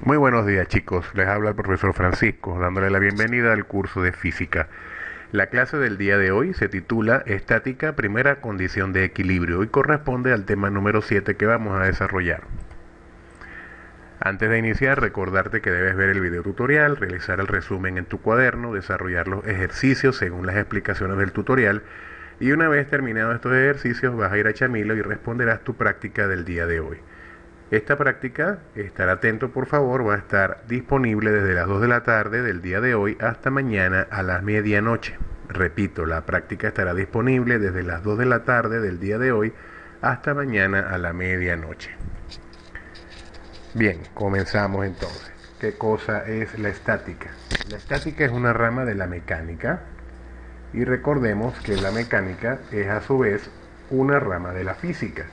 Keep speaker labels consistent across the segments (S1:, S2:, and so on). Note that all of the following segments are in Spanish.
S1: Muy buenos días chicos, les habla el profesor Francisco, dándole la bienvenida al curso de física. La clase del día de hoy se titula Estática, primera condición de equilibrio y corresponde al tema número 7 que vamos a desarrollar. Antes de iniciar, recordarte que debes ver el video tutorial, realizar el resumen en tu cuaderno, desarrollar los ejercicios según las explicaciones del tutorial y una vez terminados estos ejercicios vas a ir a Chamilo y responderás tu práctica del día de hoy. Esta práctica, estar atento por favor, va a estar disponible desde las 2 de la tarde del día de hoy hasta mañana a la medianoche. Repito, la práctica estará disponible desde las 2 de la tarde del día de hoy hasta mañana a la medianoche. Bien, comenzamos entonces. ¿Qué cosa es la estática? La estática es una rama de la mecánica y recordemos que la mecánica es a su vez una rama de la física.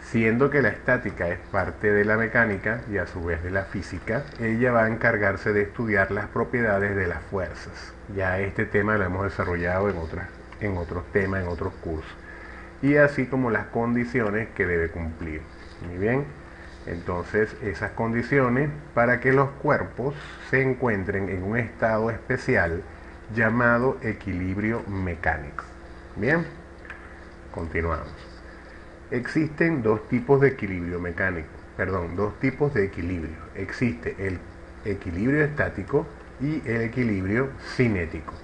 S1: Siendo que la estática es parte de la mecánica y a su vez de la física, ella va a encargarse de estudiar las propiedades de las fuerzas. Ya este tema lo hemos desarrollado en otros temas, en otros cursos. Y así como las condiciones que debe cumplir. Muy bien, entonces esas condiciones para que los cuerpos se encuentren en un estado especial llamado equilibrio mecánico. Bien, continuamos. Existen dos tipos de equilibrio mecánico, dos tipos de equilibrio. Existe el equilibrio estático y el equilibrio cinético.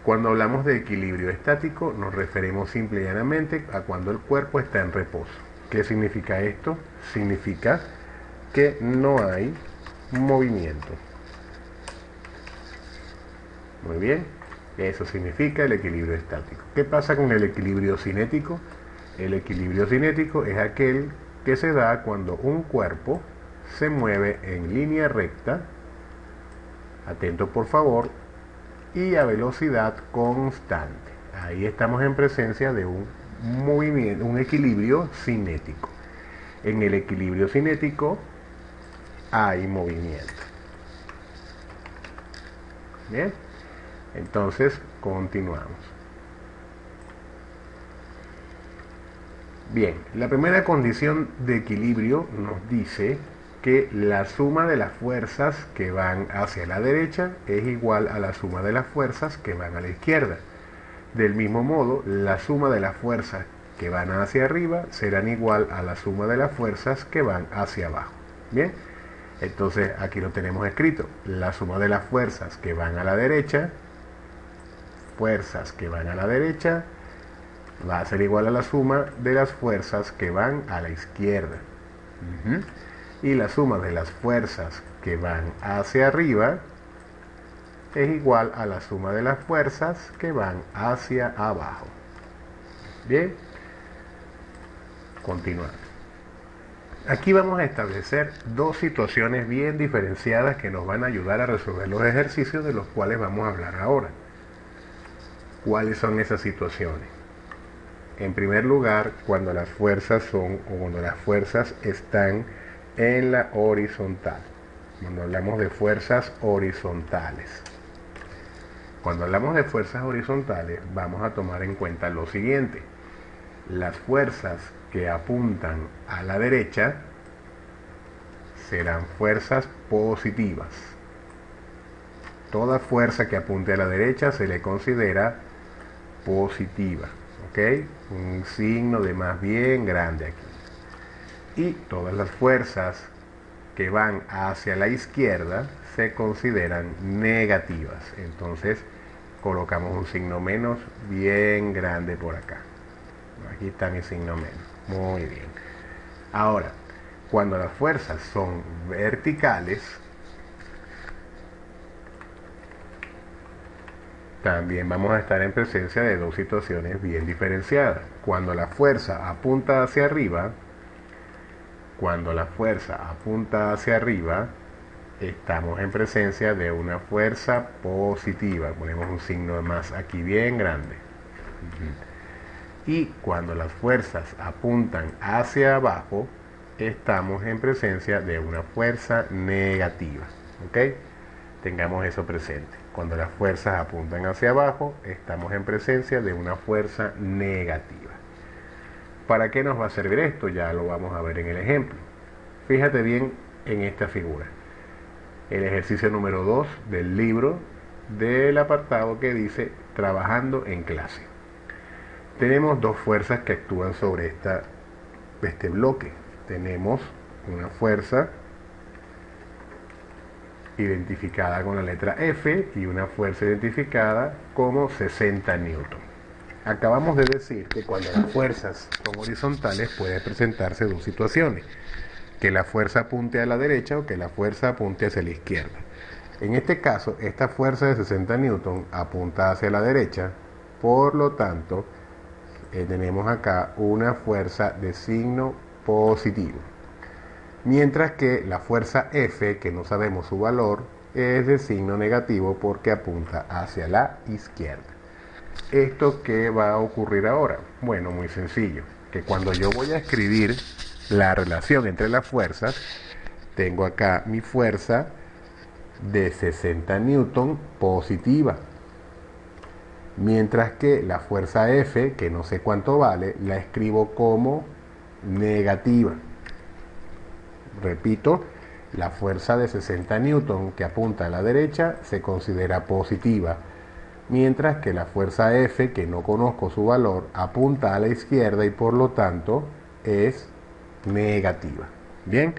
S1: Cuando hablamos de equilibrio estático nos referimos simple y llanamente a cuando el cuerpo está en reposo. ¿Qué significa esto? Significa que no hay movimiento. Muy bien, eso significa el equilibrio estático. ¿Qué pasa con el equilibrio cinético? El equilibrio cinético es aquel que se da cuando un cuerpo se mueve en línea recta, atento por favor, y a velocidad constante. Ahí estamos en presencia de un movimiento, un equilibrio cinético. En el equilibrio cinético hay movimiento. Bien, entonces continuamos. Bien, la primera condición de equilibrio nos dice que la suma de las fuerzas que van hacia la derecha es igual a la suma de las fuerzas que van a la izquierda. Del mismo modo, la suma de las fuerzas que van hacia arriba serán igual a la suma de las fuerzas que van hacia abajo. Bien, entonces aquí lo tenemos escrito. La suma de las fuerzas que van a la derecha, va a ser igual a la suma de las fuerzas que van a la izquierda. Y la suma de las fuerzas que van hacia arriba es igual a la suma de las fuerzas que van hacia abajo. Bien, continuamos. Aquí vamos a establecer dos situaciones bien diferenciadas que nos van a ayudar a resolver los ejercicios de los cuales vamos a hablar ahora. ¿Cuáles son esas situaciones? En primer lugar, cuando las fuerzas están en la horizontal. Cuando hablamos de fuerzas horizontales. Cuando hablamos de fuerzas horizontales, vamos a tomar en cuenta lo siguiente. Las fuerzas que apuntan a la derecha serán fuerzas positivas. Toda fuerza que apunte a la derecha se le considera positiva. ¿Ok? Un signo de más bien grande aquí. Y todas las fuerzas que van hacia la izquierda se consideran negativas. Entonces colocamos un signo menos bien grande por acá. Aquí está mi signo menos. Muy bien. Ahora, cuando las fuerzas son verticales, también vamos a estar en presencia de dos situaciones bien diferenciadas. Cuando la fuerza apunta hacia arriba, estamos en presencia de una fuerza positiva. Ponemos un signo más aquí bien grande. Y cuando las fuerzas apuntan hacia abajo, estamos en presencia de una fuerza negativa. ¿Ok? Tengamos eso presente. Cuando las fuerzas apuntan hacia abajo, estamos en presencia de una fuerza negativa. ¿Para qué nos va a servir esto? Ya lo vamos a ver en el ejemplo. Fíjate bien en esta figura. El ejercicio número 2 del libro del apartado que dice trabajando en clase. Tenemos dos fuerzas que actúan sobre este bloque. Tenemos una fuerza identificada con la letra F y una fuerza identificada como 60 newton. Acabamos de decir que cuando las fuerzas son horizontales puede presentarse dos situaciones: que la fuerza apunte a la derecha o que la fuerza apunte hacia la izquierda. En este caso, esta fuerza de 60 newton apunta hacia la derecha, por lo tanto, tenemos acá una fuerza de signo positivo. Mientras que la fuerza F, que no sabemos su valor, es de signo negativo porque apunta hacia la izquierda. ¿Esto qué va a ocurrir ahora? Bueno, muy sencillo, que cuando yo voy a escribir la relación entre las fuerzas, tengo acá mi fuerza de 60 newton positiva, mientras que la fuerza F, que no sé cuánto vale, la escribo como negativa. Repito, la fuerza de 60 newton que apunta a la derecha se considera positiva, mientras que la fuerza F, que no conozco su valor, apunta a la izquierda y por lo tanto es negativa. Bien,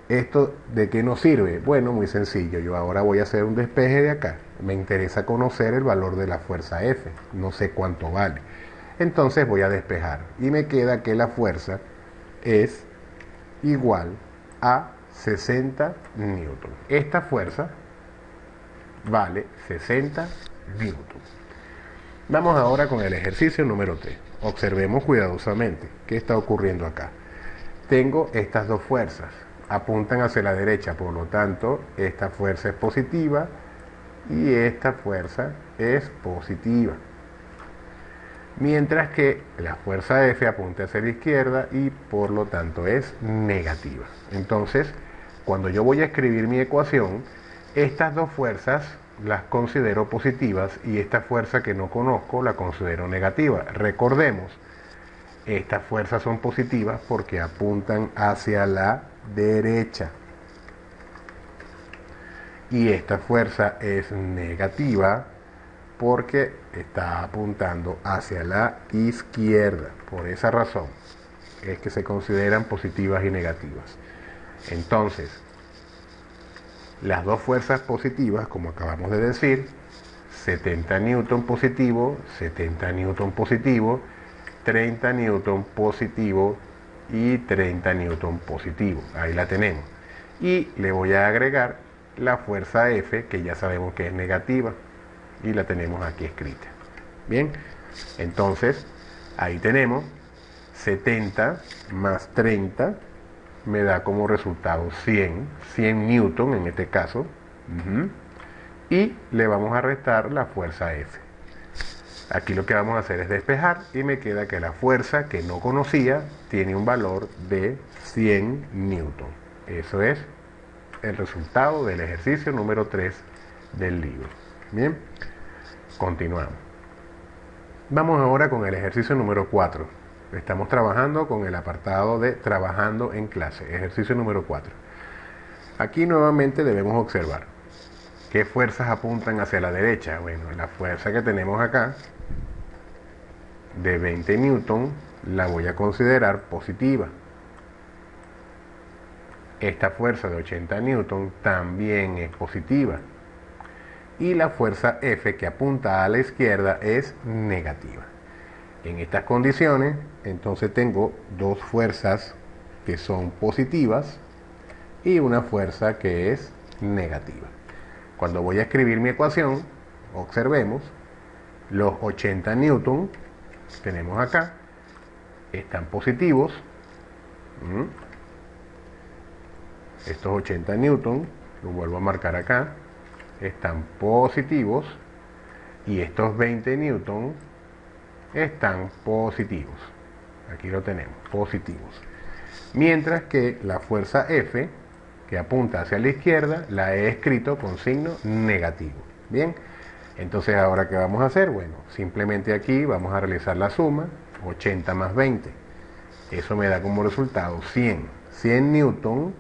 S1: ¿esto de qué nos sirve? Bueno, muy sencillo. Yo ahora voy a hacer un despeje de acá. Me interesa conocer el valor de la fuerza F. No sé cuánto vale. Entonces voy a despejar y me queda que la fuerza es igual a 60 newton. Esta fuerza vale 60 newton. Vamos ahora con el ejercicio número 3. Observemos cuidadosamente qué está ocurriendo acá. Tengo estas dos fuerzas, apuntan hacia la derecha, por lo tanto esta fuerza es positiva y esta fuerza es positiva, mientras que la fuerza F apunta hacia la izquierda y por lo tanto es negativa. Entonces, cuando yo voy a escribir mi ecuación, estas dos fuerzas las considero positivas y esta fuerza que no conozco la considero negativa. Recordemos, estas fuerzas son positivas porque apuntan hacia la derecha. Y esta fuerza es negativa porque está apuntando hacia la izquierda. Por esa razón es que se consideran positivas y negativas. Entonces, las dos fuerzas positivas, como acabamos de decir, 70 newton positivo, 70 newton positivo, 30 newton positivo y 30 newton positivo. Ahí la tenemos. Y le voy a agregar la fuerza F, que ya sabemos que es negativa, y la tenemos aquí escrita. Bien, entonces ahí tenemos 70 más 30 me da como resultado 100 newton en este caso, y le vamos a restar la fuerza F. Aquí lo que vamos a hacer es despejar y me queda que la fuerza que no conocía tiene un valor de 100 newton. Eso es el resultado del ejercicio número 3 del libro. Bien, continuamos. Vamos ahora con el ejercicio número 4. Estamos trabajando con el apartado de trabajando en clase, ejercicio número 4. Aquí nuevamente debemos observar qué fuerzas apuntan hacia la derecha. Bueno, la fuerza que tenemos acá de 20 newton la voy a considerar positiva. Esta fuerza de 80 newton también es positiva. Y la fuerza F que apunta a la izquierda es negativa. En estas condiciones, entonces tengo dos fuerzas que son positivas y una fuerza que es negativa. Cuando voy a escribir mi ecuación, observemos, los 80 newton tenemos acá, están positivos. Estos 80 newton, lo vuelvo a marcar acá, están positivos y estos 20 newton están positivos. Aquí lo tenemos, positivos. Mientras que la fuerza F, que apunta hacia la izquierda, la he escrito con signo negativo. Bien, entonces ahora ¿qué vamos a hacer? Bueno, simplemente aquí vamos a realizar la suma, 80 más 20. Eso me da como resultado 100 newton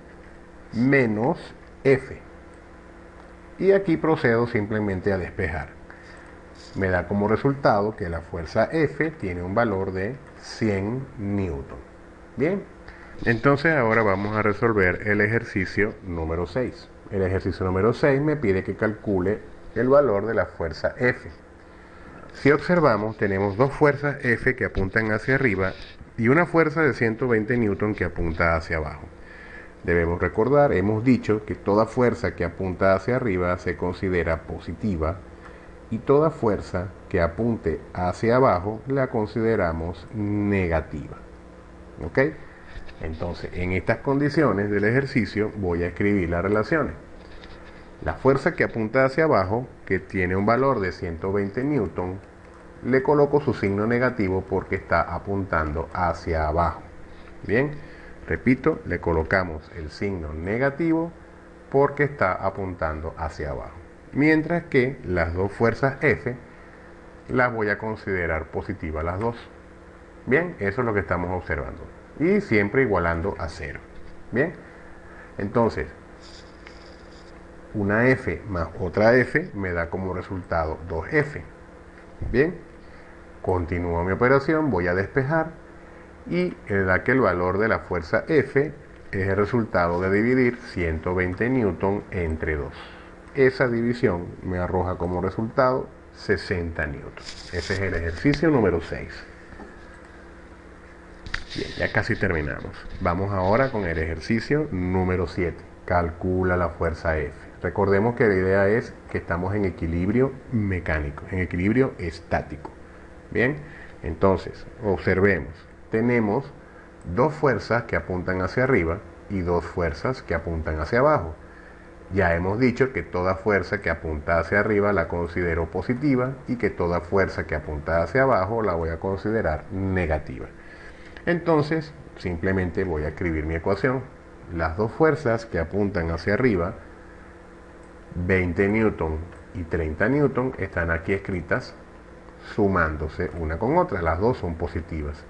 S1: menos F. Y aquí procedo simplemente a despejar. Me da como resultado que la fuerza F tiene un valor de 100 newton. Bien, entonces ahora vamos a resolver el ejercicio número 6. El ejercicio número 6 me pide que calcule el valor de la fuerza F. Si observamos, tenemos dos fuerzas F que apuntan hacia arriba y una fuerza de 120 newton que apunta hacia abajo. Debemos recordar, hemos dicho que toda fuerza que apunta hacia arriba se considera positiva y toda fuerza que apunte hacia abajo la consideramos negativa. ¿Ok? Entonces, en estas condiciones del ejercicio voy a escribir las relaciones. La fuerza que apunta hacia abajo, que tiene un valor de 120 newton, le coloco su signo negativo porque está apuntando hacia abajo. Bien, repito, le colocamos el signo negativo porque está apuntando hacia abajo. Mientras que las dos fuerzas F las voy a considerar positivas las dos. Bien, eso es lo que estamos observando. Y siempre igualando a 0. Bien, entonces, una F más otra F me da como resultado 2F. Bien, continúo mi operación, voy a despejar y da que el valor de la fuerza F es el resultado de dividir 120 newton entre 2. Esa división me arroja como resultado 60 newton. Ese es el ejercicio número 6. Bien, ya casi terminamos. Vamos ahora con el ejercicio número 7. Calcula la fuerza F. Recordemos que la idea es que estamos en equilibrio mecánico, en equilibrio estático. Bien, entonces, observemos. Tenemos dos fuerzas que apuntan hacia arriba y dos fuerzas que apuntan hacia abajo. Ya hemos dicho que toda fuerza que apunta hacia arriba la considero positiva y que toda fuerza que apunta hacia abajo la voy a considerar negativa. Entonces, simplemente voy a escribir mi ecuación. Las dos fuerzas que apuntan hacia arriba, 20 newton y 30 newton, están aquí escritas sumándose una con otra. Las dos son positivas.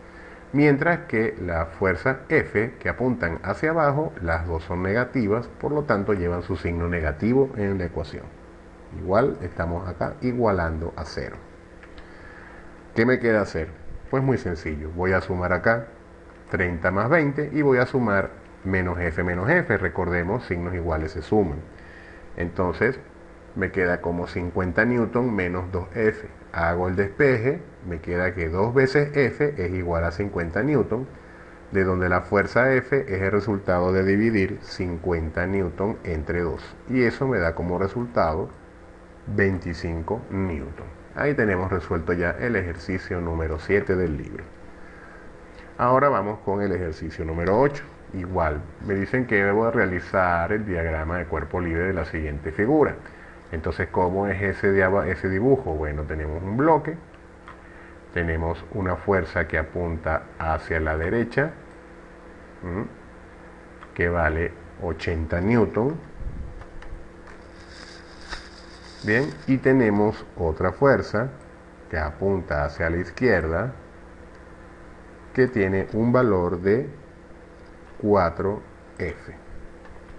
S1: Mientras que la fuerza F que apuntan hacia abajo, las dos son negativas, por lo tanto llevan su signo negativo en la ecuación. Igual estamos acá igualando a 0. ¿Qué me queda hacer? Pues muy sencillo, voy a sumar acá 30 más 20 y voy a sumar menos F. Recordemos, signos iguales se suman. Entonces me queda como 50 newton menos 2F. Hago el despeje, me queda que 2 veces F es igual a 50 newton, de donde la fuerza F es el resultado de dividir 50 newton entre 2. Y eso me da como resultado 25 newton. Ahí tenemos resuelto ya el ejercicio número 7 del libro. Ahora vamos con el ejercicio número 8. Igual, me dicen que debo realizar el diagrama de cuerpo libre de la siguiente figura. Entonces, ¿cómo es ese dibujo? Bueno, tenemos un bloque, tenemos una fuerza que apunta hacia la derecha, que vale 80 newton. Bien, y tenemos otra fuerza que apunta hacia la izquierda, que tiene un valor de 4F.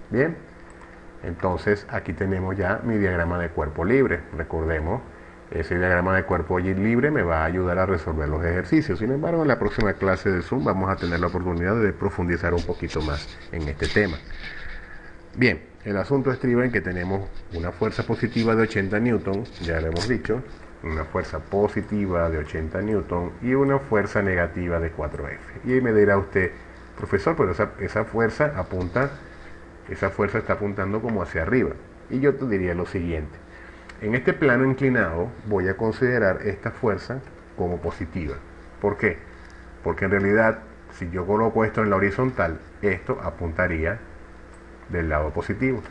S1: Bien. Entonces aquí tenemos ya mi diagrama de cuerpo libre. Recordemos, ese diagrama de cuerpo libre me va a ayudar a resolver los ejercicios. Sin embargo, en la próxima clase de Zoom vamos a tener la oportunidad de profundizar un poquito más en este tema. Bien, el asunto estriba en que tenemos una fuerza positiva de 80 newton, ya lo hemos dicho, una fuerza positiva de 80 newton y una fuerza negativa de 4F. Y ahí me dirá usted, profesor, pero esa fuerza está apuntando como hacia arriba. Y yo te diría lo siguiente: en este plano inclinado voy a considerar esta fuerza como positiva. ¿Por qué? Porque en realidad, si yo coloco esto en la horizontal, esto apuntaría del lado positivo,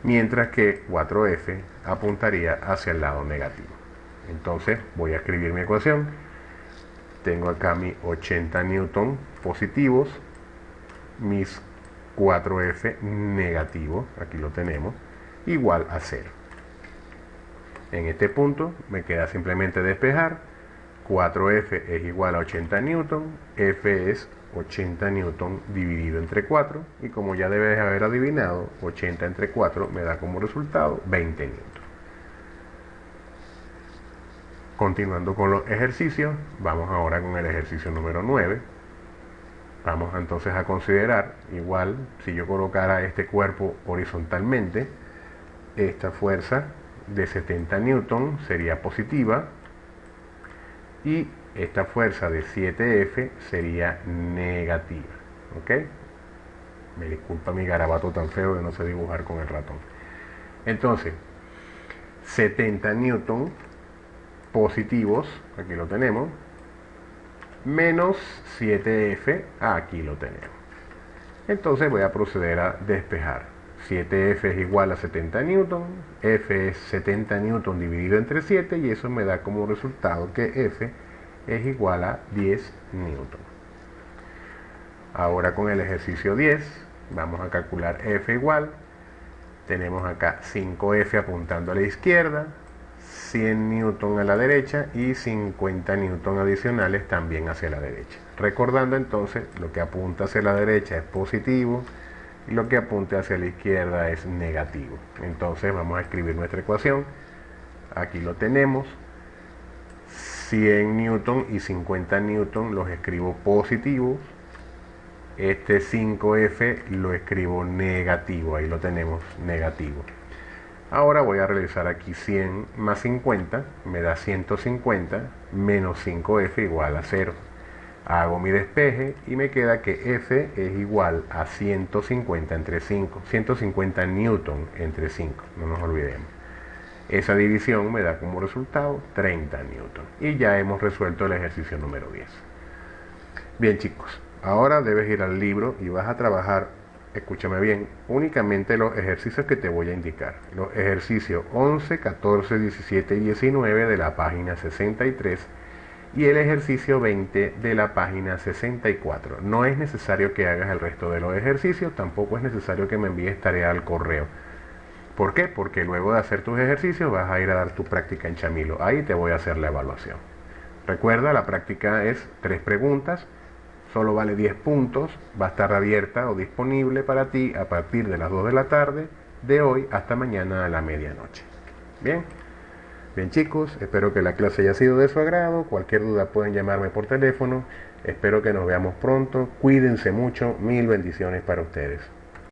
S1: mientras que 4F apuntaría hacia el lado negativo. Entonces voy a escribir mi ecuación. Tengo acá mis 80 newton positivos, mis 4F negativo, aquí lo tenemos, igual a 0. En este punto me queda simplemente despejar. 4F es igual a 80 newton, F es 80 newton dividido entre 4, y como ya debes haber adivinado, 80 entre 4 me da como resultado 20 newton. Continuando con los ejercicios, vamos ahora con el ejercicio número 9. Vamos entonces a considerar, igual, si yo colocara este cuerpo horizontalmente, esta fuerza de 70 newton sería positiva y esta fuerza de 7F sería negativa. ¿Ok? Me disculpa mi garabato tan feo de no sé dibujar con el ratón. Entonces, 70 newton positivos, aquí lo tenemos, menos 7F, aquí lo tenemos. Entonces voy a proceder a despejar. 7F es igual a 70 newton, F es 70 newton dividido entre 7, y eso me da como resultado que F es igual a 10 newton. Ahora con el ejercicio 10, vamos a calcular F igual. Tenemos acá 5F apuntando a la izquierda, 100 newton a la derecha y 50 newton adicionales también hacia la derecha. Recordando entonces, lo que apunta hacia la derecha es positivo y lo que apunta hacia la izquierda es negativo. Entonces vamos a escribir nuestra ecuación. Aquí lo tenemos. 100 newton y 50 newton los escribo positivos. Este 5F lo escribo negativo. Ahí lo tenemos, negativo. Ahora voy a realizar aquí 100 más 50, me da 150, menos 5F igual a 0. Hago mi despeje y me queda que F es igual a 150 entre 5, 150 newton entre 5, no nos olvidemos. Esa división me da como resultado 30 newton. Y ya hemos resuelto el ejercicio número 10. Bien, chicos, ahora debes ir al libro y vas a trabajar, escúchame bien, únicamente los ejercicios que te voy a indicar. Los ejercicios 11, 14, 17 y 19 de la página 63 y el ejercicio 20 de la página 64. No es necesario que hagas el resto de los ejercicios, tampoco es necesario que me envíes tarea al correo. ¿Por qué? Porque luego de hacer tus ejercicios vas a ir a dar tu práctica en Chamilo. Ahí te voy a hacer la evaluación. Recuerda, la práctica es 3 preguntas. Solo vale 10 puntos, va a estar abierta o disponible para ti a partir de las 2 de la tarde, de hoy hasta mañana a la medianoche. Bien, bien chicos, espero que la clase haya sido de su agrado. Cualquier duda pueden llamarme por teléfono. Espero que nos veamos pronto. Cuídense mucho, mil bendiciones para ustedes.